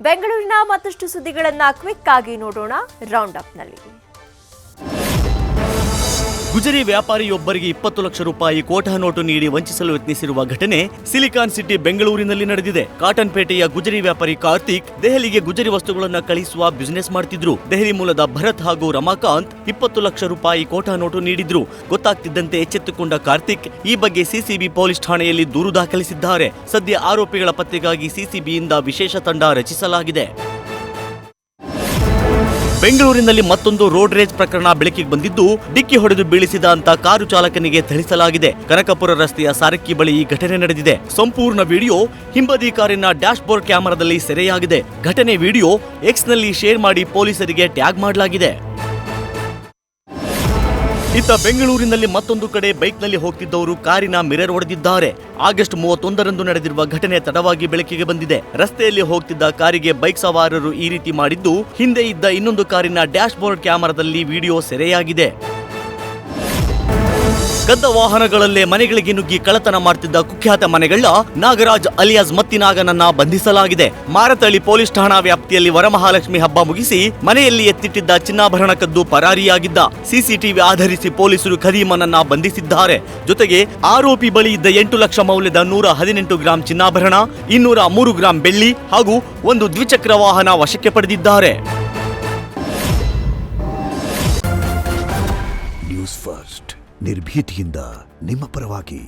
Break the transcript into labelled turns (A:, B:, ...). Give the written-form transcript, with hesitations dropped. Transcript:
A: ಬೆಂಗಳೂರಿನ ಮತ್ತಷ್ಟು ಸುದ್ದಿಗಳನ್ನ ಕ್ವಿಕ್ ಆಗಿ ನೋಡೋಣ ರೌಂಡ್ ಅಪ್ನಲ್ಲಿ.
B: ಗುಜರಿ ವ್ಯಾಪಾರಿಯೊಬ್ಬರಿಗೆ 20 ಲಕ್ಷ ರೂಪಾಯಿ ಕೋಟಾ ನೋಟು ನೀಡಿ ವಂಚಿಸಲು ಯತ್ನಿಸಿರುವ ಘಟನೆ ಸಿಲಿಕಾನ್ ಸಿಟಿ ಬೆಂಗಳೂರಿನಲ್ಲಿ ನಡೆದಿದೆ. ಕಾಟನ್ ಪೇಟೆಯ ಗುಜರಿ ವ್ಯಾಪಾರಿ ಕಾರ್ತಿಕ್ ದೆಹಲಿಗೆ ಗುಜರಿ ವಸ್ತುಗಳನ್ನು ಕಳಿಸುವ ಬಿಸಿನೆಸ್ ಮಾಡ್ತಿದ್ರು. ದೆಹಲಿ ಮೂಲದ ಭರತ್ ಹಾಗೂ ರಮಾಕಾಂತ್ 20 ಲಕ್ಷ ರೂಪಾಯಿ ಕೋಟಾ ನೋಟು ನೀಡಿದ್ರು. ಗೊತ್ತಾಗ್ತಿದ್ದಂತೆ ಎಚ್ಚೆತ್ತುಕೊಂಡ ಕಾರ್ತಿಕ್ ಈ ಬಗ್ಗೆ ಸಿಸಿಬಿ ಪೊಲೀಸ್ ಠಾಣೆಯಲ್ಲಿ ದೂರು ದಾಖಲಿಸಿದ್ದಾರೆ. ಸದ್ಯ ಆರೋಪಿಗಳ ಪತ್ತೆಗಾಗಿ ಸಿಸಿಬಿಯಿಂದ ವಿಶೇಷ ತಂಡ ರಚಿಸಲಾಗಿದೆ. ಬೆಂಗಳೂರಿನಲ್ಲಿ ಮತ್ತೊಂದು ರೋಡ್ ರೇಜ್ ಪ್ರಕರಣ ಬೆಳಕಿಗೆ ಬಂದಿದ್ದು, ಡಿಕ್ಕಿ ಹೊಡೆದು ಬೀಳಿಸಿದ ಅಂತ ಕಾರು ಚಾಲಕನಿಗೆ ಥಳಿಸಲಾಗಿದೆ. ಕನಕಪುರ ರಸ್ತೆಯ ಸಾರಕ್ಕಿ ಬಳಿ ಈ ಘಟನೆ ನಡೆದಿದೆ. ಸಂಪೂರ್ಣ ವಿಡಿಯೋ ಹಿಂಬದಿ ಕಾರಿನ ಡ್ಯಾಶ್ ಬೋರ್ಡ್ ಕ್ಯಾಮೆರಾದಲ್ಲಿ ಸೆರೆಯಾಗಿದೆ. ಘಟನೆ ವಿಡಿಯೋ ಎಕ್ಸ್ನಲ್ಲಿ ಶೇರ್ ಮಾಡಿ ಪೊಲೀಸರಿಗೆ ಟ್ಯಾಗ್ ಮಾಡಲಾಗಿದೆ. ಇತ್ತ ಬೆಂಗಳೂರಿನಲ್ಲಿ ಮತ್ತೊಂದು ಕಡೆ ಬೈಕ್ನಲ್ಲಿ ಹೋಗ್ತಿದ್ದವರು ಕಾರಿನ ಮಿರರ್ ಹೊಡೆದಿದ್ದಾರೆ. ಆಗಸ್ಟ್ 31ರಂದು ನಡೆದಿರುವ ಘಟನೆ ತಡವಾಗಿ ಬೆಳಕಿಗೆ ಬಂದಿದೆ. ರಸ್ತೆಯಲ್ಲಿ ಹೋಗ್ತಿದ್ದ ಕಾರಿಗೆ ಬೈಕ್ ಸವಾರರು ಈ ರೀತಿ ಮಾಡಿದ್ದು, ಹಿಂದೆ ಇದ್ದ ಇನ್ನೊಂದು ಕಾರಿನ ಡ್ಯಾಶ್ ಬೋರ್ಡ್ ಕ್ಯಾಮೆರಾದಲ್ಲಿ ವಿಡಿಯೋ ಸೆರೆಯಾಗಿದೆ. ಕದ್ದ ವಾಹನಗಳಲ್ಲೇ ಮನೆಗಳಿಗೆ ನುಗ್ಗಿ ಕಳ್ಳತನ ಮಾಡ್ತಿದ್ದ ಕುಖ್ಯಾತ ಮನೆಗಳ್ಳ ನಾಗರಾಜ್ ಅಲಿಯಾಸ್ ಮತ್ತಿನಾಗನನ್ನ ಬಂಧಿಸಲಾಗಿದೆ. ಮಾರತಳ್ಳಿ ಪೊಲೀಸ್ ಠಾಣಾ ವ್ಯಾಪ್ತಿಯಲ್ಲಿ ವರಮಹಾಲಕ್ಷ್ಮಿ ಹಬ್ಬ ಮುಗಿಸಿ ಮನೆಯಲ್ಲಿ ಎತ್ತಿಟ್ಟಿದ್ದ ಚಿನ್ನಾಭರಣ ಕದ್ದು ಪರಾರಿಯಾಗಿದ್ದ. ಸಿಸಿಟಿವಿ ಆಧರಿಸಿ ಪೊಲೀಸರು ಖದೀಮನನ್ನ ಬಂಧಿಸಿದ್ದಾರೆ. ಜೊತೆಗೆ ಆರೋಪಿ ಬಳಿ ಇದ್ದ 8 ಲಕ್ಷ ಮೌಲ್ಯದ 118 ಗ್ರಾಂ ಚಿನ್ನಾಭರಣ, 203 ಗ್ರಾಂ ಬೆಳ್ಳಿ ಹಾಗೂ ಒಂದು ದ್ವಿಚಕ್ರ ವಾಹನ ವಶಕ್ಕೆ ಪಡೆದಿದ್ದಾರೆ.
C: ನ್ಯೂಸ್ ಫಸ್ಟ್ ನಿರ್ಭೀತಿಯಿಂದ ನಿಮ್ಮ ಪರವಾಗಿ.